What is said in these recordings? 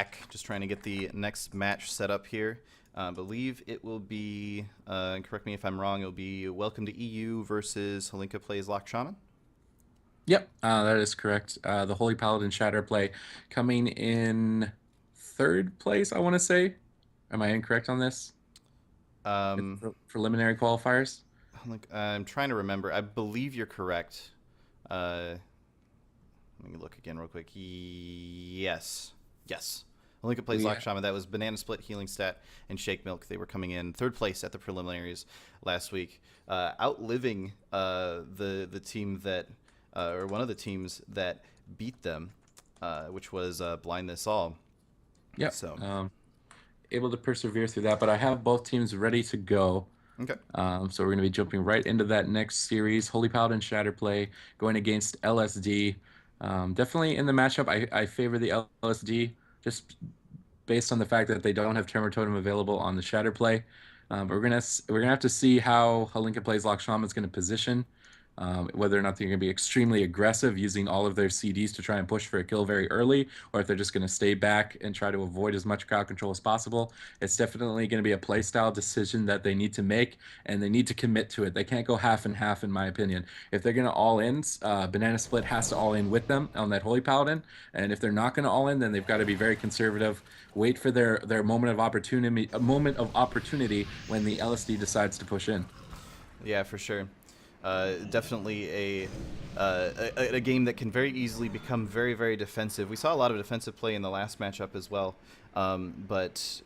back. Just trying to get the next match set up here. I believe it will be, and correct me if I'm wrong, it'll be Welcome to EU versus Holinka plays Lock Shaman. Yep, that is correct. The Holy Paladin Shatter play coming in third place, I want to say. Am I incorrect on this? It's Um, preliminary qualifiers. I'm trying to remember. I believe you're correct. Uh, Let me look again real quick. Yes. Yes. Holinka plays We Lock Shaman. That was Banana Split, Healing Stat, and Shake Milk. They were coming in third place at the preliminaries last week, outliving the team that, or one of the teams that beat them, which was Blind This All. Yep. So, Able to persevere through that, but I have both teams ready to go. okay. So we're going to be jumping right into that next series. Holy Paladin Shatter play going against LSD. Definitely in the matchup, I favor the LSD just based on the fact that they don't have Tremor Totem available on the Shatter play. But we're gonna have to see how Holinka plays Lock Shaman is going to position. Whether or not they're going to be extremely aggressive using all of their CDs to try and push for a kill very early, or if they're just going to stay back and try to avoid as much crowd control as possible. It's definitely going to be a playstyle decision that they need to make, and they need to commit to it. They can't go half and half, in my opinion. If they're going to all in, Banana Split has to all in with them on that Holy Paladin, and if they're not going to all in, then they've got to be very conservative. Wait for their moment of opportunity, when the LSD decides to push in. Yeah, for sure. Definitely a game that can very easily become very, very defensive. We saw a lot of defensive play in the last matchup as well, but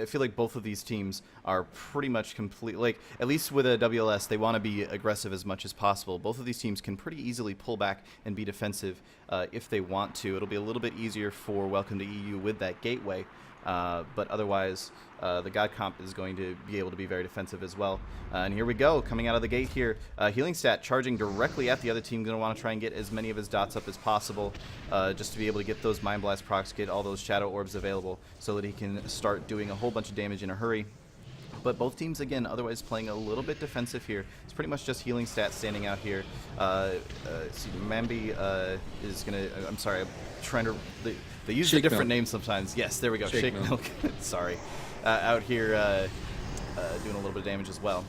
I feel like both of these teams are pretty much complete. Like, at least with a WLS, they want to be aggressive as much as possible. Both of these teams can pretty easily pull back and be defensive if they want to. It'll be a little bit easier for Welcome to EU with that gateway. But otherwise, the God Comp is going to be able to be very defensive as well. And here we go, coming out of the gate here. Healing Stat charging directly at the other team. Going to want to try and get as many of his dots up as possible just to be able to get those Mind Blast procs, get all those Shadow Orbs available so that he can start doing a whole bunch of damage in a hurry. But both teams, again, otherwise playing a little bit defensive here. It's pretty much just Healing Stat standing out here. See, Mambi is going to... I'm sorry, I'm trying to... They use a different name sometimes. Yes, there we go. Shake Milk. Sorry. Out here doing a little bit of damage as well.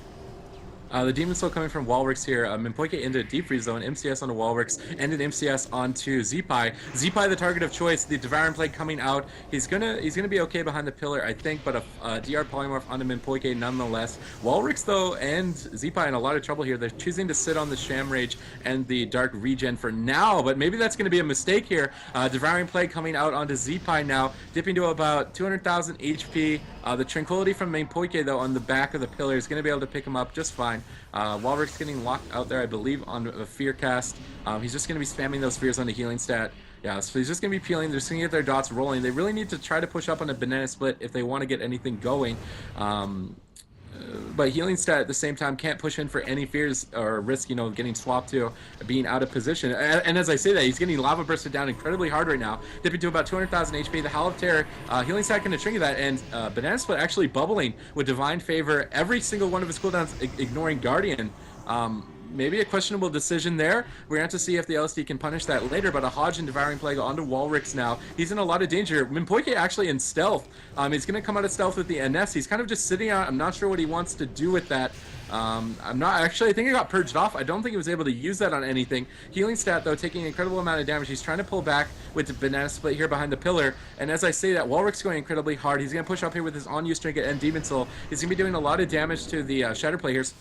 The Demon Soul coming from Walrix here. Mimpoike into Deep Freeze Zone, MCS onto Walrix, and an MCS onto Zeepai. Zeepai the target of choice. The Devouring Plague coming out. He's gonna be okay behind the pillar, I think, but a DR Polymorph onto Mimpoike nonetheless. Walrix though and Zeepai in a lot of trouble here. They're choosing to sit on the Sham Rage and the Dark Regen for now, but maybe that's gonna be a mistake here. Devouring Plague coming out onto Zeepai now, dipping to about 200,000 HP. The Tranquility from Mimpoike though on the back of the pillar is gonna be able to pick him up just fine. Walrix getting locked out there, I believe, on a Fear Cast. He's just going to be spamming those Fears on the Healing Stat. Yeah, so he's just going to be peeling. They're just going to get their dots rolling. They really need to try to push up on a Banana Split if they want to get anything going. But Healing Stat at the same time can't push in for any fears or risk, getting swapped to being out of position. And as I say that, he's getting Lava Bursted down incredibly hard right now, dipping to about 200,000 HP. The Howl of Terror, Healing Stat going to trigger that, and Banana Split actually bubbling with Divine Favor. Every single one of his cooldowns ignoring Guardian. Maybe a questionable decision there. We're going to have to see if the LSD can punish that later, but a Hodge and Devouring Plague onto Walrix now. He's in a lot of danger. Mimpoike actually in stealth. He's going to come out of stealth with the NS. He's kind of just sitting out. I'm not sure what he wants to do with that. I'm not actually. I think it got purged off. I don't think he was able to use that on anything. Healing Stat though, taking an incredible amount of damage. He's trying to pull back with the Banana Split here behind the pillar. And as I say that, Walrix going incredibly hard. He's going to push up here with his on-use trinket and Demon Soul. He's going to be doing a lot of damage to the Shadow players.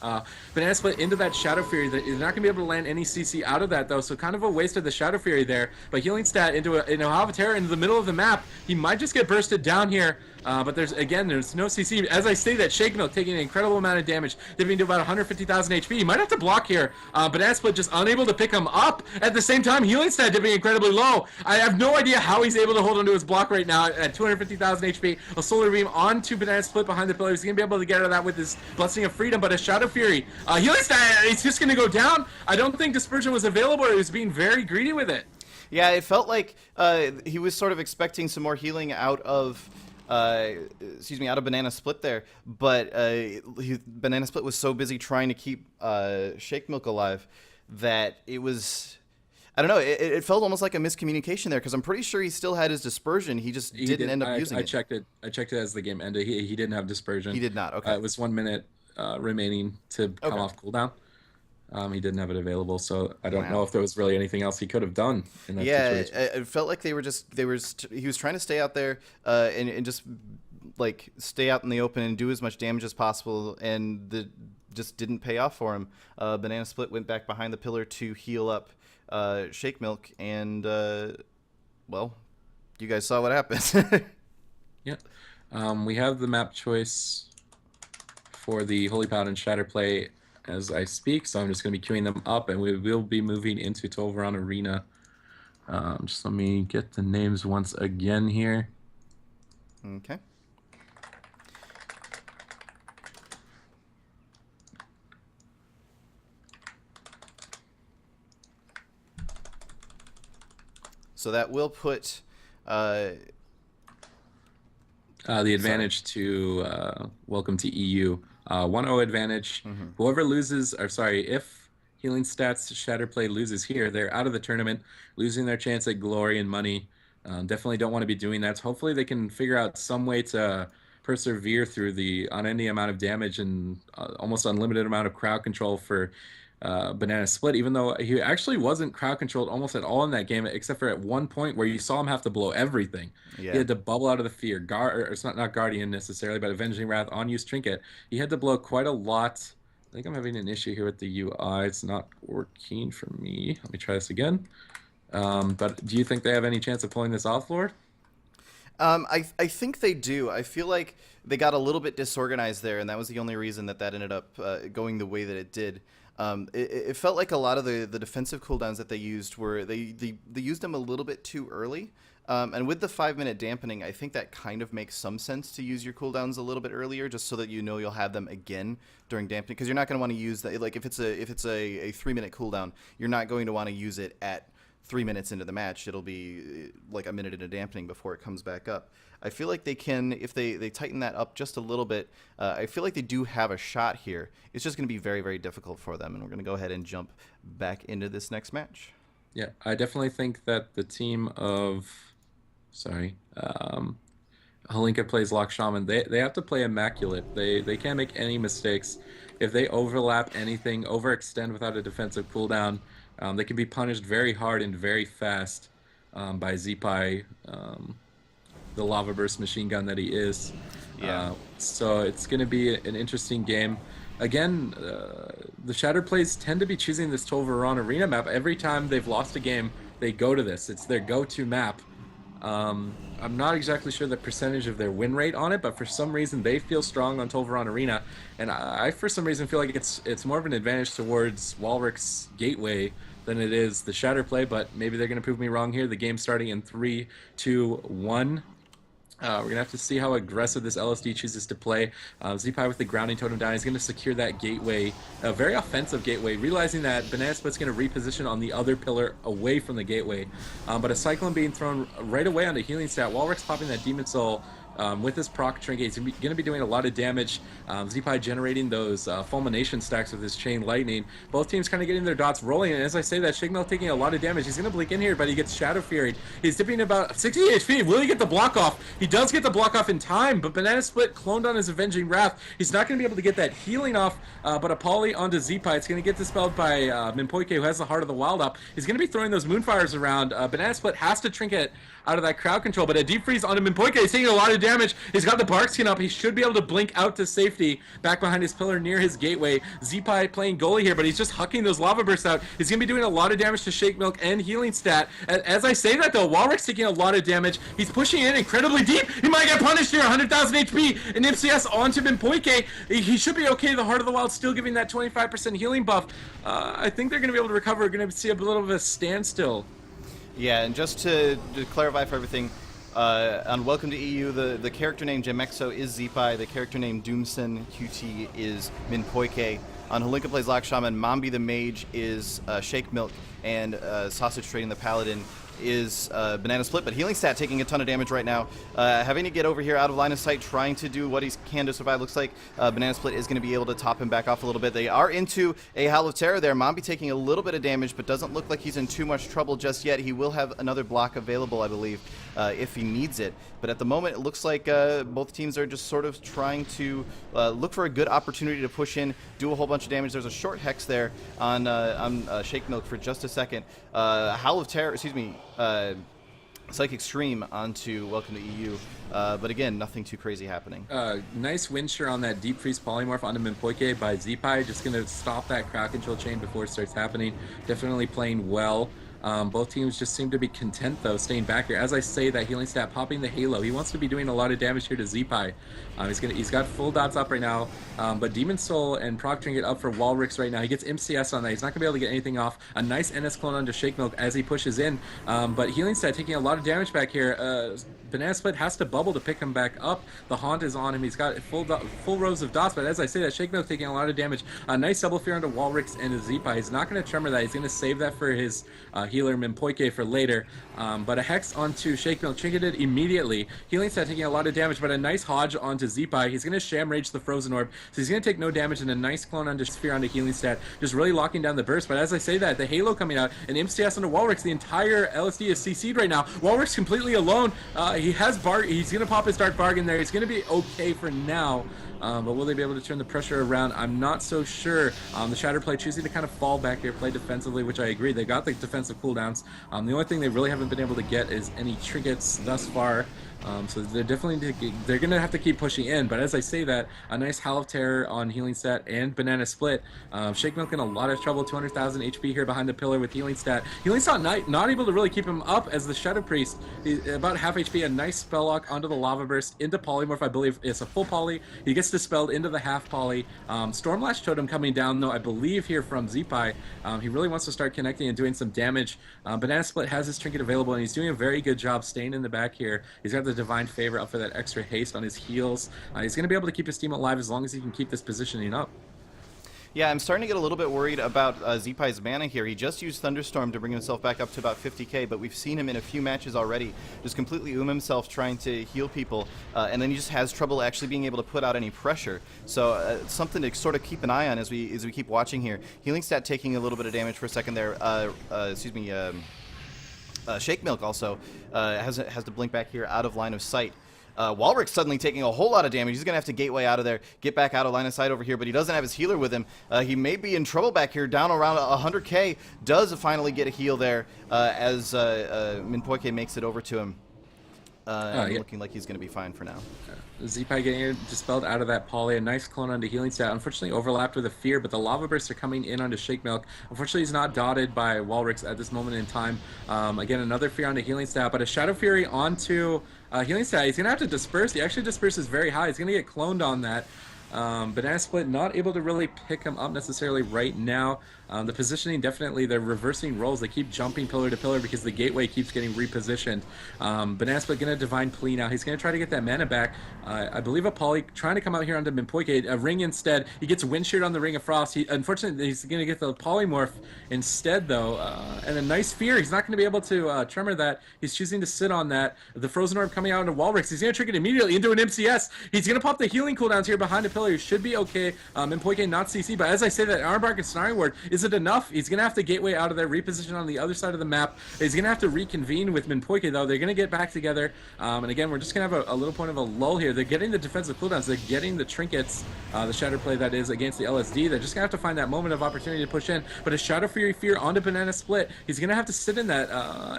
Banana Split into that Shadow Fury. They're not going to be able to land any CC out of that though. So kind of a waste of the Shadow Fury there. But Healing Stat into a Howl of Terror into the middle of the map. He might just get bursted down here. But there's no CC. As I say that, Shake Milk taking an incredible amount of damage, dipping to about 150,000 HP. He might have to block here. Banana Split just unable to pick him up. At the same time, Healing Stat dipping incredibly low. I have no idea how he's able to hold onto his block right now at 250,000 HP. A Solar Beam onto Banana Split behind the pillar. He's going to be able to get out of that with his Blessing of Freedom, but a Shadow Fury. Healing Stat, it's just going to go down. I don't think Dispersion was available, or he was being very greedy with it. Yeah, it felt like he was sort of expecting some more healing out of... out of Banana Split there, but Banana Split was so busy trying to keep Shake Milk alive that it was... I don't know. It felt almost like a miscommunication there because I'm pretty sure he still had his dispersion. He just didn't end up using I it. checked it. I checked it as the game ended. He didn't have dispersion. He did not. Okay. It was 1 minute remaining to come Okay. off cooldown. He didn't have it available, so I don't know Wow. if there was really anything else he could have done in that Yeah, situation. it felt like he was trying to stay out there and just like stay out in the open and do as much damage as possible, and the just didn't pay off for him. Banana Split went back behind the pillar to heal up Shake Milk, and well, you guys saw what happened. Yeah. We have the map choice for the Holy Paladin Shatterplay as I speak, so I'm just going to be queuing them up, and we will be moving into Tolvaron Arena. Just let me get the names once again here. Okay. So that will put The advantage to welcome to EU. 1-0 advantage. Whoever loses, or sorry, if Healing Stats Shatterplay loses here, they're out of the tournament, losing their chance at glory and money. Definitely don't want to be doing that. So hopefully they can figure out some way to persevere through the unending amount of damage and almost unlimited amount of crowd control for Banana Split, even though he actually wasn't crowd controlled almost at all in that game, except for at one point where you saw him have to blow everything. Yeah. He had to bubble out of the fear. Or it's not Guardian necessarily, but Avenging Wrath, on use Trinket. He had to blow quite a lot. I think I'm having an issue here with the UI. It's not working for me. Let me try this again. But do you think they have any chance of pulling this off, Lord? I think they do. I feel like they got a little bit disorganized there, and that was the only reason that ended up going the way that it did. It felt like a lot of the defensive cooldowns that they used were they used them a little bit too early. And with the 5-minute dampening, I think that kind of makes some sense to use your cooldowns a little bit earlier, just so that you know you'll have them again during dampening. Because you're not going to want to use that. Like if it's a 3-minute cooldown, you're not going to want to use it at 3 minutes into the match. It'll be like a minute into dampening before it comes back up. I feel like they can, if they tighten that up just a little bit, I feel like they do have a shot here. It's just going to be very, very difficult for them, and we're going to go ahead and jump back into this next match. Yeah, I definitely think that the team of, holinka plays Lock Shaman. They have to play immaculate. They can't make any mistakes. If they overlap anything, overextend without a defensive cooldown, they can be punished very hard and very fast by Zipai, the lava burst machine gun that he is. Yeah. So it's going to be an interesting game. Again, the Shatter plays tend to be choosing this Tolvaron Arena map. Every time they've lost a game, they go to this. It's their go-to map. I'm not exactly sure the percentage of their win rate on it, but for some reason they feel strong on Tolvaron Arena, and I for some reason feel like it's more of an advantage towards Walrick's Gateway than it is the Shatter play, but maybe they're going to prove me wrong here. The game's starting in 3, 2, 1. We're going to have to see how aggressive this LSD chooses to play. Zipai with the grounding totem down. He's going to secure that gateway, a very offensive gateway, realizing that Banana Split's going to reposition on the other pillar away from the gateway. But a Cyclone being thrown right away onto healing stat. Walrick's popping that Demon Soul with his proc trinket. He's going to be doing a lot of damage. Zipai generating those fulmination stacks with his chain lightning. Both teams kind of getting their dots rolling, and as I say that, Shigmel taking a lot of damage. He's going to blink in here, but he gets Shadow Fury. He's dipping about 60 HP. Will he get the block off? He does get the block off in time, but Banana Split cloned on his Avenging Wrath. He's not going to be able to get that healing off, but a Poly onto Zipai. It's going to get dispelled by Minpoike, who has the Heart of the Wild up. He's going to be throwing those Moonfires around. Banana Split has to trinket out of that crowd control, but a Deep Freeze onto Minpoike. He's taking a lot of damage. He's got the Bark Skin up. He should be able to blink out to safety back behind his pillar near his gateway. Zipai playing goalie here, but he's just hucking those Lava Bursts out. He's going to be doing a lot of damage to Shake Milk and healing stat. As I say that, though, Walrick's taking a lot of damage. He's pushing in incredibly deep. He might get punished here. 100,000 HP. And MCS onto Minpoike. He should be okay. The Heart of the Wild still giving that 25% healing buff. I think they're going to be able to recover. We're going to see a little bit of a standstill. Yeah, and just to clarify for everything, on Welcome to EU, the character name Gemexo is Zipai, the character name Doomson QT is Minpoike. On Holinka Plays Lock Shaman, Mambi the Mage is Shake Milk, and Sausage Trading the Paladin is Banana Split, but Healing Stat taking a ton of damage right now. Having to get over here out of line of sight, trying to do what he can to survive. Looks like Banana Split is going to be able to top him back off a little bit. They are into a Howl of Terror there. Mombi taking a little bit of damage, but doesn't look like he's in too much trouble just yet. He will have another block available, I believe, if he needs it. But at the moment, it looks like both teams are just sort of trying to look for a good opportunity to push in, do a whole bunch of damage. There's a short hex there on Shake Milk for just a second. Howl of Terror, excuse me, Psychic Stream onto Welcome to EU. But again, nothing too crazy happening. Nice wind shear on that Deep Freeze Polymorph onto Minpoike by Zeepai. Just going to stop that crowd control chain before it starts happening. Definitely playing well. Both teams just seem to be content, though, staying back here. As I say, that Healing Stat popping the Halo. He wants to be doing a lot of damage here to Zeepai. He's got full dots up right now, but Demon Soul and Proc Trinket up for Walrix right now. He gets MCS on that. He's not going to be able to get anything off. A nice NS clone onto Shake Milk as he pushes in, but Healing Stat taking a lot of damage back here. Banana Split has to bubble to pick him back up. The Haunt is on him. He's got full rows of dots, but as I say, that Shake Milk taking a lot of damage. A nice double fear onto Walrix and Zeepai. He's not going to tremor that. He's going to save that for his healer Minpoike for later. But a Hex onto Shake Milk, trinketed immediately. Healing Stat taking a lot of damage, but a nice Hodge onto Zeepai. He's going to Sham Rage the Frozen Orb, so he's going to take no damage, and a nice clone onto Sphere onto Healing Stat, just really locking down the burst. But as I say that, the Halo coming out, and MCS onto Walrix, the entire LSD is CC'd right now. Walrix completely alone. He has he's going to pop his Dark Bargain there. He's going to be okay for now. But will they be able to turn the pressure around? I'm not so sure. The Shatterplay choosing to kind of fall back here, play defensively, which I agree. They got the defensive cooldowns. The only thing they really haven't been able to get is any trinkets thus far. So they're going to have to keep pushing in. But as I say that, a nice Howl of Terror on Healing Stat and Banana Split. Shake Milk in a lot of trouble, 200,000 HP here behind the pillar with Healing Stat. Healing Stat not able to really keep him up as the Shadow Priest, about half HP, a nice spell lock onto the Lava Burst, into Polymorph, I believe it's a full poly. He gets dispelled into the half poly. Stormlash Totem coming down, though, I believe here from Zeepai. He really wants to start connecting and doing some damage. Banana Split has his trinket available, and he's doing a very good job staying in the back here. He's got the Divine Favor up for that extra haste on his heals. He's going to be able to keep his team alive as long as he can keep this positioning up. Yeah, I'm starting to get a little bit worried about Zeepai's mana here. He just used Thunderstorm to bring himself back up to about 50k, but we've seen him in a few matches already just completely himself trying to heal people, and then he just has trouble actually being able to put out any pressure. So something to sort of keep an eye on as we keep watching here. Healing Stat taking a little bit of damage for a second there. Shake Milk also has to blink back here out of line of sight. Walrix suddenly taking a whole lot of damage. He's going to have to gateway out of there, get back out of line of sight over here, but he doesn't have his healer with him. He may be in trouble back here, down around 100k. Does finally get a heal there as Minpoike makes it over to him. Looking like he's going to be fine for now. Zeepai getting dispelled out of that poly. A nice clone onto Healing Stat. Unfortunately overlapped with a Fear, but the Lava Bursts are coming in onto Shake Milk. Unfortunately, he's not dotted by Walrix at this moment in time. Again, another Fear onto Healing Stat, but a Shadow Fury onto Healing Stat. He's going to have to disperse. He actually disperses very high. He's going to get cloned on that. Banana Split not able to really pick him up necessarily right now. The positioning, definitely, they're reversing roles. They keep jumping pillar to pillar because the gateway keeps getting repositioned. Banana Split going to Divine Plea now. He's going to try to get that mana back. I believe a poly trying to come out here onto Minpoike. A ring instead. He gets Wind Sheared on the Ring of Frost. Unfortunately, he's going to get the Polymorph instead, though. And a nice Fear. He's not going to be able to tremor that. He's choosing to sit on that. The Frozen Orb coming out into Walrix. He's going to trick it immediately into an MCS. He's going to pop the healing cooldowns here behind the pillar. He should be okay. Minpoike not CC, but as I say that, Armbark and Snaring Ward, is it enough? He's going to have to gateway out of there, reposition on the other side of the map. He's going to have to reconvene with Minpoike, though. They're going to get back together. And again, we're just going to have a little point of a lull here. They're getting the defensive cooldowns. They're getting the trinkets, the Shadow Play that is against the LSD. They're just going to have to find that moment of opportunity to push in. But a Shadow Fury Fear onto Banana Split. He's going to have to sit in that.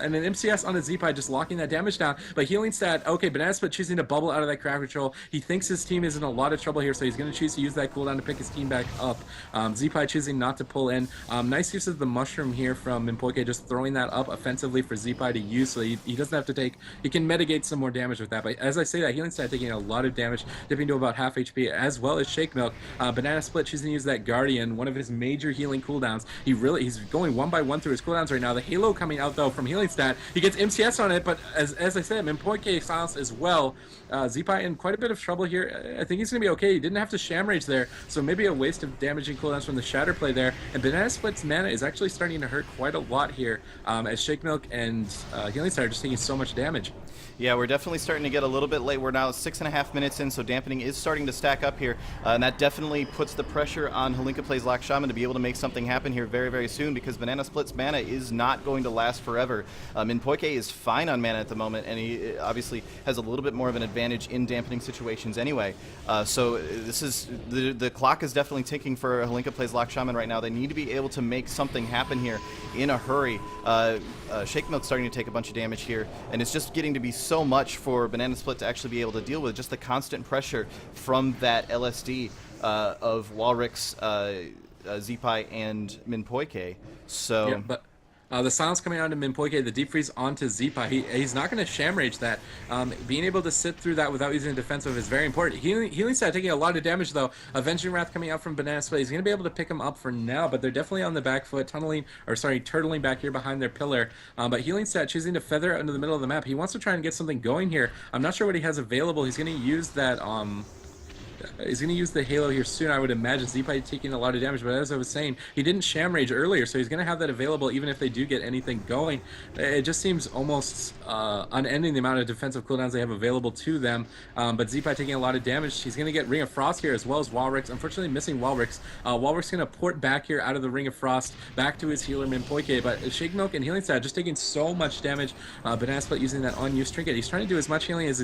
And an MCS on a Zeepai just locking that damage down. But Healing Stat, okay, Banana Split choosing to bubble out of that crowd control. He thinks his team is in a lot of trouble here, so he's going to choose to use that cooldown to pick his team back up. Zeepai choosing not to pull in. Nice use of the Mushroom here from Minpoike, just throwing that up offensively for Zeepai to use, so he doesn't have to take, he can mitigate some more damage with that. But as I say that, Healing Stat taking a lot of damage, dipping to about half HP, as well as Shake Milk. Banana Split choosing to use that Guardian, one of his major healing cooldowns. He's going one by one through his cooldowns right now. The Halo coming out, though, from Healing Stat. He gets MCS on it, but as I said, Minpoike silenced as well. Zeepai in quite a bit of trouble here. I think he's going to be okay. He didn't didn't have to Sham Rage there, so maybe a waste of damaging cooldowns from the Shatter Play there. And Banana Split's mana is actually starting to hurt quite a lot here, as Shake Milk and Healing Star are just taking so much damage. Yeah, we're definitely starting to get a little bit late. We're now 6.5 minutes in, so dampening is starting to stack up here, and that definitely puts the pressure on Holinka Plays Lock Shaman to be able to make something happen here very, very soon, because Banana Split's mana is not going to last forever. Minpoike is fine on mana at the moment, and he obviously has a little bit more of an advantage in dampening situations anyway. So this is the clock is definitely ticking for Holinka Plays Lock Shaman right now. They need to be able to make something happen here in a hurry. Shake Milk's starting to take a bunch of damage here, and it's just getting to be so much for Banana Split to actually be able to deal with, just the constant pressure from that LSD of Walrix, Zeepai, and Minpoike. So. Yeah, but the silence coming onto Minpoike, the deep freeze onto Zeepai. He's not going to Sham Rage that. Being able to sit through that without using a defensive is very important. Healing Stat taking a lot of damage though. Avenging Wrath coming out from Banana Split. He's going to be able to pick him up for now, but they're definitely on the back foot, turtling back here behind their pillar. But Healing Stat choosing to feather out into the middle of the map. He wants to try and get something going here. I'm not sure what he has available. He's going to use that. He's going to use the Halo here soon, I would imagine. Zeepai taking a lot of damage, but as I was saying, he didn't Sham Rage earlier, so he's going to have that available even if they do get anything going. It just seems almost unending the amount of defensive cooldowns they have available to them, but Zeepai taking a lot of damage. He's going to get Ring of Frost here as well as Walrix. Unfortunately missing Walrix. Walrix going to port back here out of the Ring of Frost, back to his healer Minpoike, but Shake Milk and Healing Stat just taking so much damage. Banana Split using that unused trinket. He's trying to do as much healing as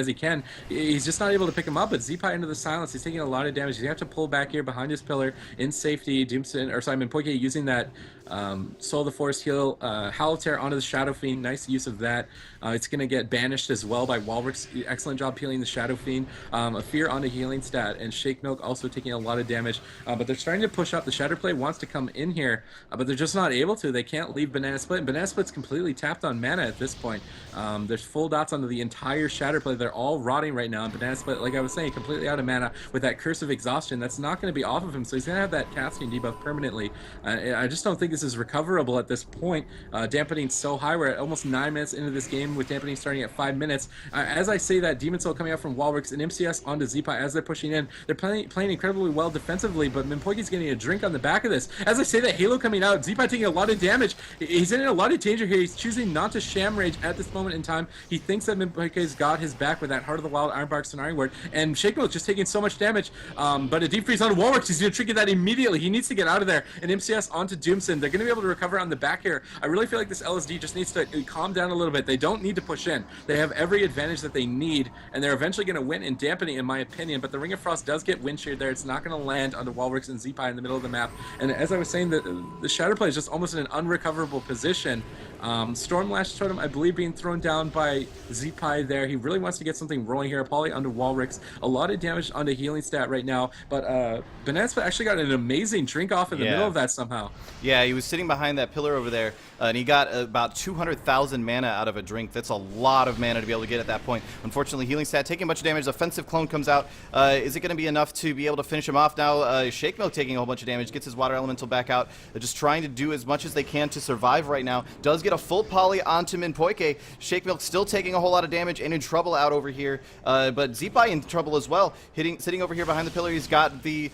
he can. He's just not able to pick him up, but Zeepai into the silence. He's taking a lot of damage. He's going to have to pull back here behind his pillar in safety. Minpoike using that Soul of the Forest heal, Howl of Terror onto the Shadow Fiend. Nice use of that. It's going to get banished as well by Walrix. Excellent job healing the Shadow Fiend. A Fear onto Healing Stat, and Shake Milk also taking a lot of damage. But they're starting to push up. The Shatter Play wants to come in here, but they're just not able to. They can't leave Banana Split. And Banana Split's completely tapped on mana at this point. There's full dots onto the entire Shatter Play. They're all rotting right now. And Banana Split, like I was saying, completely out of mana with that Curse of Exhaustion. That's not going to be off of him, so he's going to have that casting debuff permanently. I just don't think this is recoverable at this point. Dampening so high. We're at almost 9 minutes into this game with dampening starting at 5 minutes. As I say that, Demon Soul coming out from Walrix and MCS onto Zeepai as they're pushing in. They're playing incredibly well defensively, but Minpoike's getting a drink on the back of this. As I say that, Halo coming out, Zeepai taking a lot of damage. He's in a lot of danger here. He's choosing not to Sham Rage at this moment in time. He thinks that Minpoike's got his back with that Heart of the Wild Ironbark Sonaring Word, and Shake Milk just taking so much damage. But a deep freeze on Walrix, he's going to trigger that immediately. He needs to get out of there. And MCS onto Doomson. They're going to be able to recover on the back here. I really feel like this LSD just needs to calm down a little bit. They don't need to push in. They have every advantage that they need, and they're eventually going to win in dampening, in my opinion. But the Ring of Frost does get wind shear there. It's not going to land onto Walrix and Zeepai in the middle of the map. And as I was saying, the Shadow Play is just almost in an unrecoverable position. Stormlash Totem, I believe, being thrown down by Zeepai there. He really wants to get something rolling here. Poly onto Walrix. A lot of damage onto Healing Stat right now, but Banana Split actually got an amazing drink off in the middle of that somehow. Yeah, he was sitting behind that pillar over there, and he got about 200,000 mana out of a drink. That's a lot of mana to be able to get at that point. Unfortunately, Healing Stat taking a bunch of damage. Offensive Clone comes out. Is it going to be enough to be able to finish him off now? Shake Milk taking a whole bunch of damage, gets his Water Elemental back out. They're just trying to do as much as they can to survive right now. Does get a full poly onto Minpoike. Shake Milk still taking a whole lot of damage and in trouble out over here. But Zeepai in trouble as well. Sitting over here behind the pillar. He's got the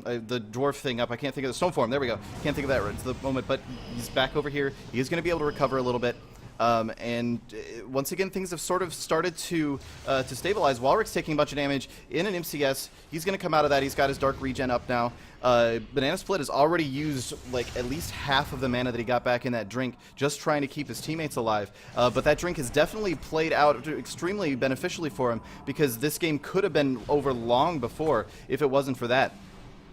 dwarf thing up. I can't think of the stone form. There we go. Can't think of that right at the moment, but he's back over here. He is going to be able to recover a little bit. Once again, things have sort of started to stabilize. Walrix taking a bunch of damage in an MCS. He's going to come out of that. He's got his Dark Regen up now. Banana Split has already used like at least half of the mana that he got back in that drink, just trying to keep his teammates alive. But that drink has definitely played out extremely beneficially for him, because this game could have been over long before if it wasn't for that.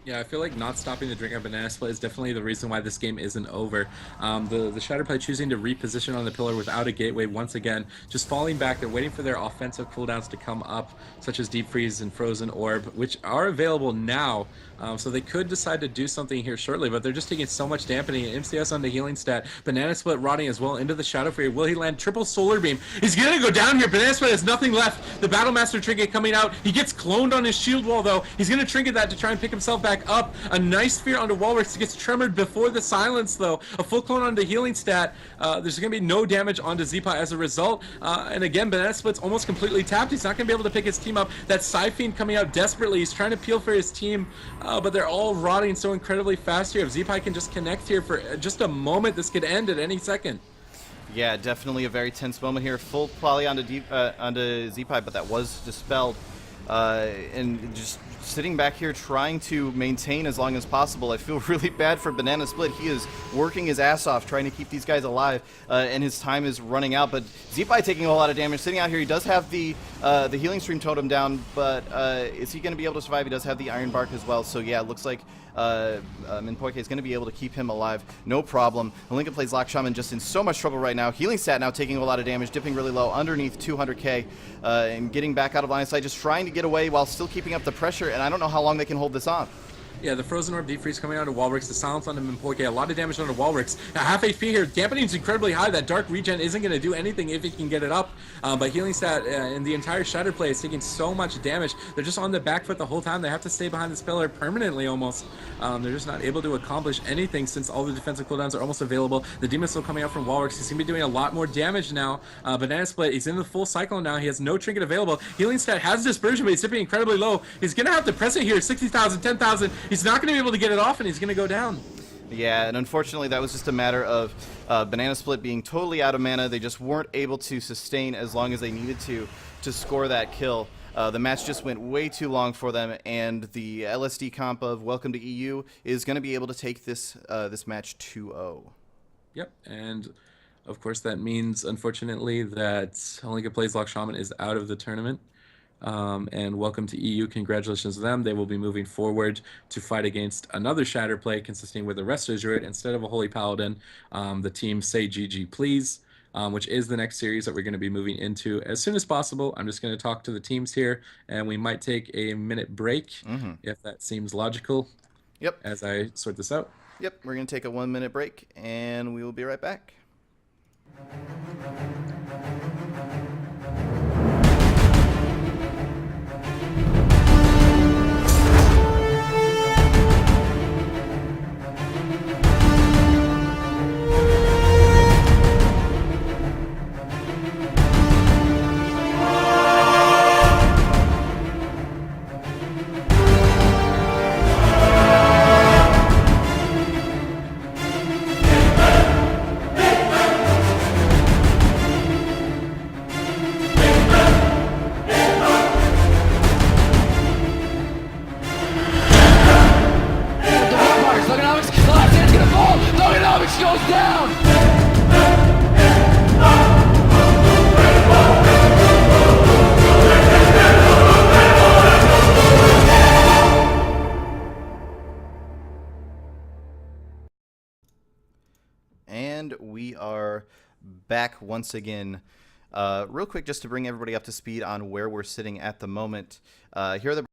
Yeah, I feel like not stopping the drink on Banana Split is definitely the reason why this game isn't over. The Shatter Play choosing to reposition on the pillar without a gateway once again, just falling back. They're waiting for their offensive cooldowns to come up, such as Deep Freeze and Frozen Orb, which are available now. So they could decide to do something here shortly, but they're just taking so much dampening. MCS on the Healing Stat. Banana Split rotting as well into the Shadow Fury. Will he land triple Solar Beam? He's going to go down here. Banana Split has nothing left. The Battle Master trinket coming out. He gets cloned on his shield wall, though. He's going to trinket that to try and pick himself back back up. A nice fear onto Walrix. Gets tremored before the silence, though. A full clone onto healing stat. There's going to be no damage onto Zeepa as a result. And again, Banana Split's almost completely tapped. He's not going to be able to pick his team up. That Psyfiend coming out desperately. He's trying to peel for his team, but they're all rotting so incredibly fast here. If Zeepa can just connect here for just a moment, this could end at any second. Yeah, definitely a very tense moment here. Full poly onto Z-Pi, but that was dispelled. And just sitting back here trying to maintain as long as possible. I feel really bad for Banana Split. He is working his ass off trying to keep these guys alive, and his time is running out. But Z-Pi taking a whole lot of damage. Sitting out here, he does have the healing stream totem down, but is he going to be able to survive? He does have the Iron Bark as well. So yeah, it looks like Minpoike is going to be able to keep him alive. No problem. Holinka plays Lock Shaman just in so much trouble right now. Healing stat now taking a lot of damage, dipping really low underneath 200k, and getting back out of line of sight, just trying to get away while still keeping up the pressure, and I don't know how long they can hold this on. Yeah, the Frozen Orb Defreeze coming out of Walrix, the silence on Minpoike, a lot of damage onto Walrix. Now, half HP here, dampening is incredibly high. That Dark Regen isn't going to do anything if he can get it up. But healing stat and the entire Shatter play is taking so much damage. They're just on the back foot the whole time. They have to stay behind this pillar permanently almost. They're just not able to accomplish anything since all the defensive cooldowns are almost available. The Demon Soul coming out from Walrix. He's going to be doing a lot more damage now. Banana Split, he's in the full cycle now. He has no trinket available. Healing stat has Dispersion, but he's dipping incredibly low. He's going to have to press it here. 60,000, 10,000. He's not going to be able to get it off, and he's going to go down. Yeah, and unfortunately that was just a matter of Banana Split being totally out of mana. They just weren't able to sustain as long as they needed to score that kill. The match just went way too long for them, and the LSD comp of Welcome to EU is going to be able to take this this match 2-0. Yep, and of course that means, unfortunately, that Holinka Plays Lock Shaman is out of the tournament. And Welcome to EU, congratulations to them. They will be moving forward to fight against another Shatter play consisting with a Resto Druid instead of a Holy Paladin. The team Say GG Please, which is the next series that we're going to be moving into as soon as possible. I'm just going to talk to the teams here, and we might take a minute break if that seems logical. Yep. As I sort this out. Yep, we're going to take a 1 minute break, and we will be right back. And we are back once again. Real quick, just to bring everybody up to speed on where we're sitting at the moment. Here are the